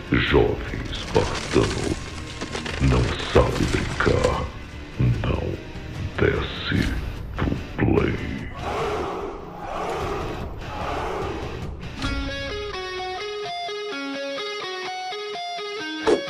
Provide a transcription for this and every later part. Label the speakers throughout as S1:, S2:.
S1: Jovem espartano, não sabe brincar, não desce pro play.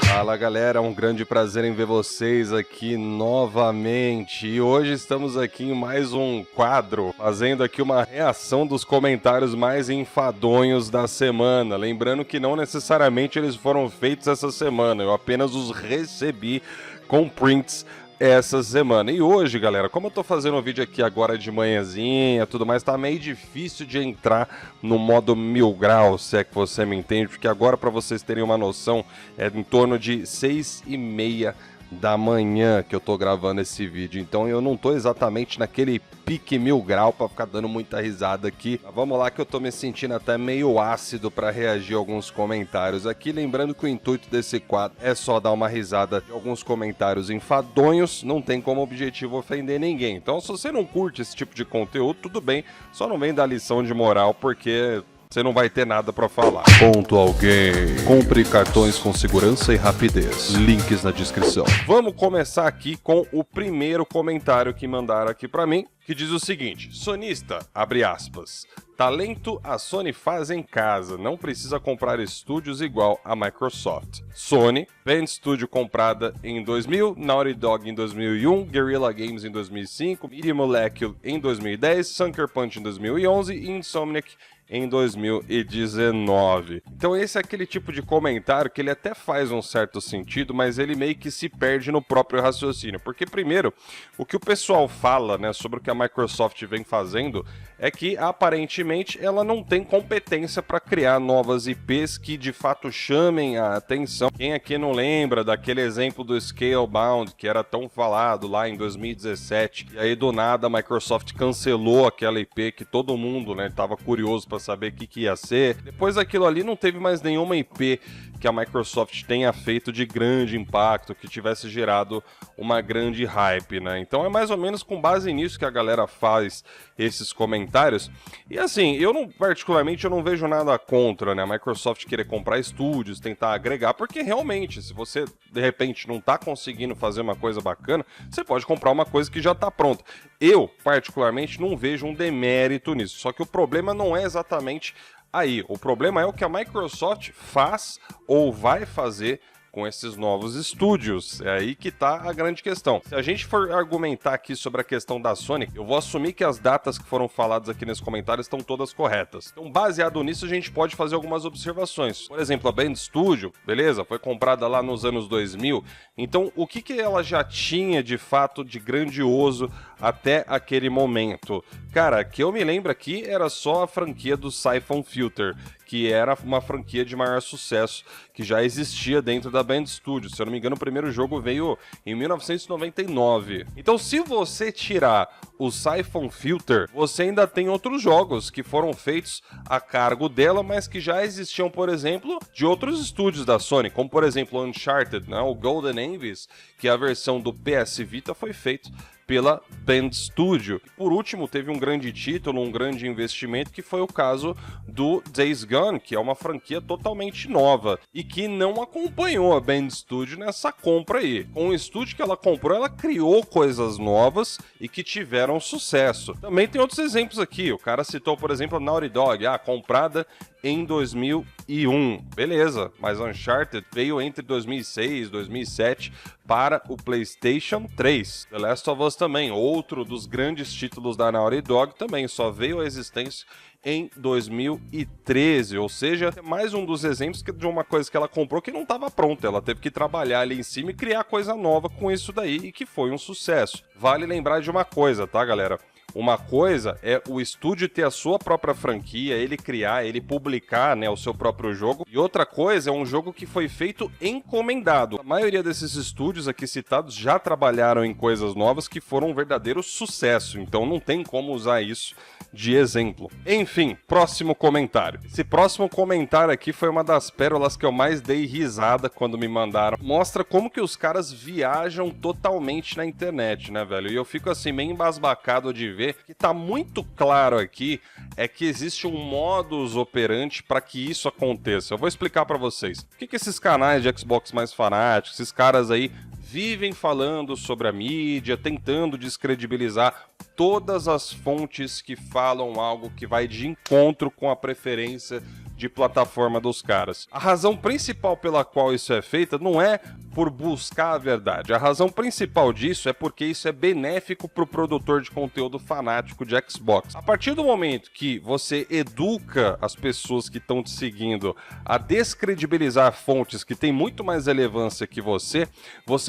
S2: Fala galera, um grande prazer em ver vocês aqui novamente. E hoje estamos aqui em mais um quadro, fazendo aqui uma reação dos comentários mais enfadonhos da semana. Lembrando que não necessariamente eles foram feitos essa semana, eu apenas os recebi com prints essa semana. E hoje, galera, como eu tô fazendo um vídeo aqui agora de manhãzinha, tudo mais, tá meio difícil de entrar no modo 1000 graus, se é que você me entende, porque agora, para vocês terem uma noção, é em torno de 6h30 da manhã que eu tô gravando esse vídeo, então eu não tô exatamente naquele pique 1000 graus pra ficar dando muita risada aqui. Mas vamos lá que eu tô me sentindo até meio ácido pra reagir a alguns comentários aqui, lembrando que o intuito desse quadro é só dar uma risada de alguns comentários enfadonhos, não tem como objetivo ofender ninguém. Então se você não curte esse tipo de conteúdo, tudo bem, só não vem dar lição de moral, porque você não vai ter nada pra falar. Ponto alguém. Compre cartões com segurança e rapidez. Links na descrição. Vamos começar aqui com o primeiro comentário que mandaram aqui pra mim, que diz o seguinte: sonista, abre aspas, talento a Sony faz em casa, não precisa comprar estúdios igual a Microsoft. Sony, Band Studio comprada em 2000, Naughty Dog em 2001, Guerrilla Games em 2005, Media Molecule em 2010, Sucker Punch em 2011 e Insomniac em 2019. Então esse é aquele tipo de comentário que ele até faz um certo sentido, mas ele meio que se perde no próprio raciocínio, porque primeiro, o que o pessoal fala, né, sobre o que a Microsoft vem fazendo é que aparentemente ela não tem competência para criar novas IPs que de fato chamem a atenção. Quem aqui não lembra daquele exemplo do Scalebound que era tão falado lá em 2017, e aí do nada a Microsoft cancelou aquela IP que todo mundo, né, tava curioso para saber o que ia ser. Depois daquilo ali não teve mais nenhuma IP que a Microsoft tenha feito de grande impacto, que tivesse gerado uma grande hype, né? Então é mais ou menos com base nisso que a galera faz esses comentários. E assim, eu não, particularmente, eu não vejo nada contra, né, a Microsoft querer comprar estúdios, tentar agregar, porque realmente, se você de repente não tá conseguindo fazer uma coisa bacana, você pode comprar uma coisa que já tá pronta. Eu, particularmente, não vejo um demérito nisso, só que o problema não é exatamente aí, o problema é o que a Microsoft faz ou vai fazer com esses novos estúdios. É aí que tá a grande questão. Se a gente for argumentar aqui sobre a questão da Sony, eu vou assumir que as datas que foram faladas aqui nesse comentário estão todas corretas. Então, baseado nisso, a gente pode fazer algumas observações. Por exemplo, a Band Studio, beleza? Foi comprada lá nos anos 2000. Então, o que ela já tinha de fato de grandioso até aquele momento? Cara, que eu me lembro aqui era só a franquia do Siphon Filter, que era uma franquia de maior sucesso, que já existia dentro da Band Studio. Se eu não me engano, o primeiro jogo veio em 1999. Então, se você tirar o Siphon Filter, você ainda tem outros jogos que foram feitos a cargo dela, mas que já existiam, por exemplo, de outros estúdios da Sony, como por exemplo o Uncharted, né? O Golden Abyss, que a versão do PS Vita foi feito pela Band Studio. Por último, teve um grande título, um grande investimento, que foi o caso do Days Gone, que é uma franquia totalmente nova e que não acompanhou a Band Studio nessa compra aí. Com o estúdio que ela comprou, ela criou coisas novas e que tiveram sucesso. Também tem outros exemplos aqui. O cara citou, por exemplo, a Naughty Dog, comprada em 2001. Beleza, mas Uncharted veio entre 2006 e 2007 para o PlayStation 3. The Last of Us também, outro dos grandes títulos da Naughty Dog, também só veio à existência em 2013, ou seja, é mais um dos exemplos de uma coisa que ela comprou que não estava pronta, ela teve que trabalhar ali em cima e criar coisa nova com isso daí, e que foi um sucesso. Vale lembrar de uma coisa, tá, galera? Uma coisa é o estúdio ter a sua própria franquia, ele criar, ele publicar, né, o seu próprio jogo. E outra coisa é um jogo que foi feito encomendado. A maioria desses estúdios aqui citados já trabalharam em coisas novas que foram um verdadeiro sucesso. Então não tem como usar isso de exemplo. Enfim, próximo comentário. Esse próximo comentário aqui foi uma das pérolas que eu mais dei risada quando me mandaram. Mostra como que os caras viajam totalmente na internet, né, velho? E eu fico assim meio embasbacado de ver vê que tá muito claro aqui é que existe um modus operandi para que isso aconteça. Eu vou explicar para vocês. Por que esses canais de Xbox mais fanáticos, esses caras aí vivem falando sobre a mídia, tentando descredibilizar todas as fontes que falam algo que vai de encontro com a preferência de plataforma dos caras. A razão principal pela qual isso é feita não é por buscar a verdade. A razão principal disso é porque isso é benéfico para o produtor de conteúdo fanático de Xbox. A partir do momento que você educa as pessoas que estão te seguindo a descredibilizar fontes que têm muito mais relevância que você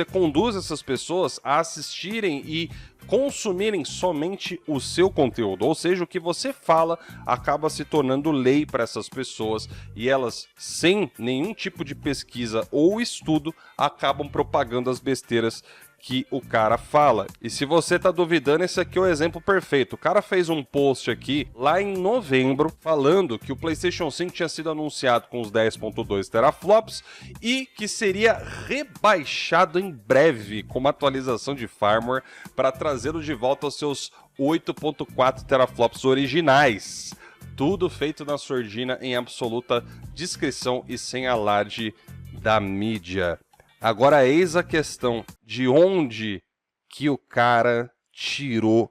S2: conduz essas pessoas a assistirem e consumirem somente o seu conteúdo, ou seja, o que você fala acaba se tornando lei para essas pessoas e elas, sem nenhum tipo de pesquisa ou estudo, acabam propagando as besteiras que o cara fala. E se você tá duvidando, esse aqui é o exemplo perfeito. O cara fez um post aqui lá em novembro falando que o PlayStation 5 tinha sido anunciado com os 10.2 teraflops e que seria rebaixado em breve com uma atualização de firmware para trazê-lo de volta aos seus 8.4 teraflops originais. Tudo feito na sordina, em absoluta discrição e sem alarde da mídia. Agora eis a questão de onde que o cara tirou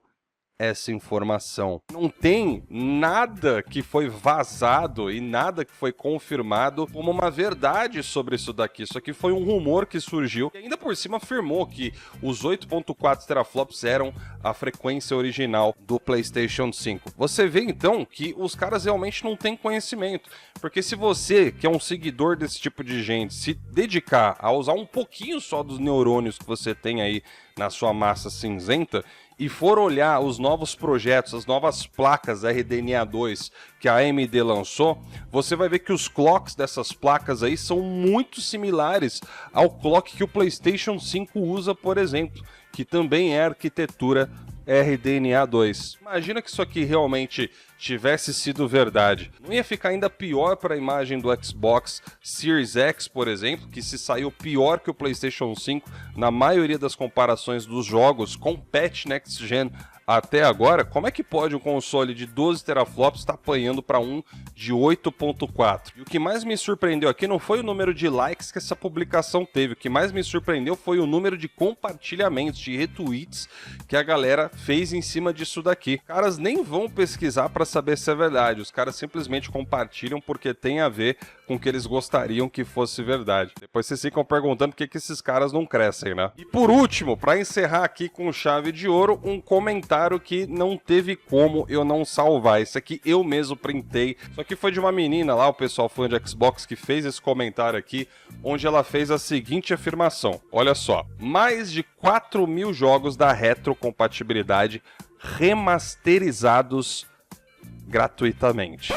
S2: essa informação. Não tem nada que foi vazado e nada que foi confirmado como uma verdade sobre isso daqui. Isso aqui foi um rumor que surgiu e ainda por cima afirmou que os 8.4 teraflops eram a frequência original do PlayStation 5. Você vê então que os caras realmente não têm conhecimento, porque se você, que é um seguidor desse tipo de gente, se dedicar a usar um pouquinho só dos neurônios que você tem aí na sua massa cinzenta e for olhar os novos projetos, as novas placas RDNA2 que a AMD lançou, você vai ver que os clocks dessas placas aí são muito similares ao clock que o PlayStation 5 usa, por exemplo, que também é arquitetura RDNA2. Imagina que isso aqui realmente tivesse sido verdade. Não ia ficar ainda pior para a imagem do Xbox Series X, por exemplo, que se saiu pior que o PlayStation 5 na maioria das comparações dos jogos com patch Next Gen até agora? Como é que pode um console de 12 teraflops estar apanhando para um de 8.4? E o que mais me surpreendeu aqui não foi o número de likes que essa publicação teve, o que mais me surpreendeu foi o número de compartilhamentos, de retweets que a galera fez em cima disso daqui. Caras nem vão pesquisar para saber se é verdade, os caras simplesmente compartilham porque tem a ver com o que eles gostariam que fosse verdade. Depois vocês ficam perguntando por que esses caras não crescem, né? E por último, para encerrar aqui com chave de ouro, um comentário que não teve como eu não salvar. Esse aqui eu mesmo printei. Isso aqui foi de uma menina lá, o pessoal fã de Xbox, que fez esse comentário aqui, onde ela fez a seguinte afirmação. Olha só, mais de 4.000 jogos da retrocompatibilidade remasterizados gratuitamente.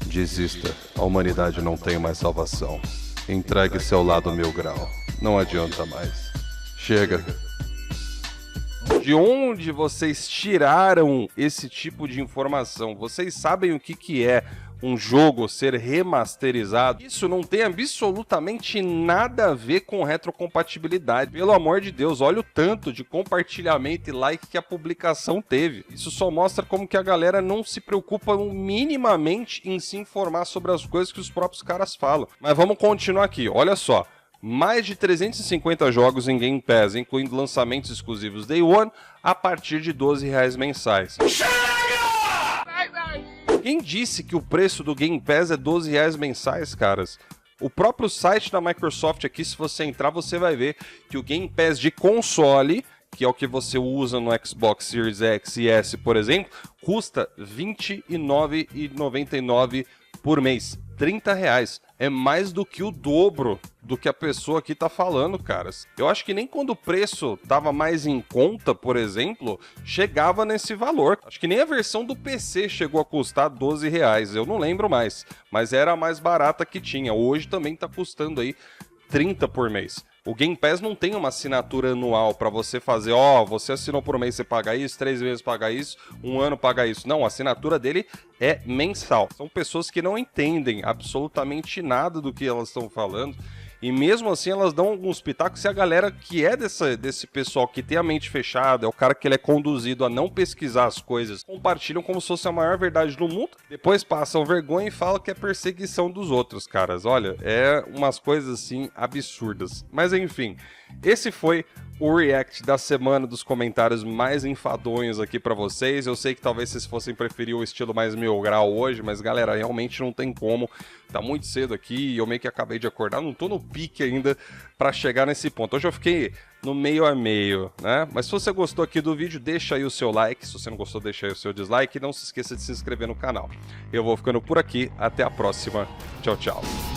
S2: Desista, a humanidade não tem mais salvação. Entregue seu lado 1000 grau. Não adianta mais. Chega. De onde vocês tiraram esse tipo de informação? Vocês sabem o que é um jogo ser remasterizado? Isso não tem absolutamente nada a ver com retrocompatibilidade. Pelo amor de Deus, olha o tanto de compartilhamento e like que a publicação teve. Isso só mostra como que a galera não se preocupa minimamente em se informar sobre as coisas que os próprios caras falam. Mas vamos continuar aqui, olha só. Mais de 350 jogos em Game Pass, incluindo lançamentos exclusivos Day One, a partir de R$12 mensais. Quem disse que o preço do Game Pass é R$12 mensais, caras? O próprio site da Microsoft aqui, se você entrar, você vai ver que o Game Pass de console, que é o que você usa no Xbox Series X e S, por exemplo, custa R$29,99 por mês. R$30. É mais do que o dobro do que a pessoa aqui tá falando, caras. Eu acho que nem quando o preço tava mais em conta, por exemplo, chegava nesse valor. Acho que nem a versão do PC chegou a custar R$12. Eu não lembro mais, mas era a mais barata que tinha. Hoje também tá custando aí 30 por mês. O Game Pass não tem uma assinatura anual para você fazer, você assinou por mês, você paga isso, 3 meses paga isso, 1 ano paga isso. Não, a assinatura dele é mensal. São pessoas que não entendem absolutamente nada do que elas estão falando E mesmo assim elas dão alguns pitacos e a galera que é desse pessoal que tem a mente fechada, é o cara que ele é conduzido a não pesquisar as coisas, compartilham como se fosse a maior verdade do mundo, depois passam vergonha e falam que é perseguição dos outros, caras. Olha, é umas coisas assim absurdas. Mas enfim, esse foi o react da semana dos comentários mais enfadonhos aqui pra vocês. Eu sei que talvez vocês fossem preferir o estilo mais mil grau hoje, mas galera, realmente não tem como. Tá muito cedo aqui e eu meio que acabei de acordar, não tô no pique ainda pra chegar nesse ponto. Hoje eu fiquei no meio a meio, né? Mas se você gostou aqui do vídeo, deixa aí o seu like. Se você não gostou, deixa aí o seu dislike. E não se esqueça de se inscrever no canal. Eu vou ficando por aqui. Até a próxima. Tchau, tchau.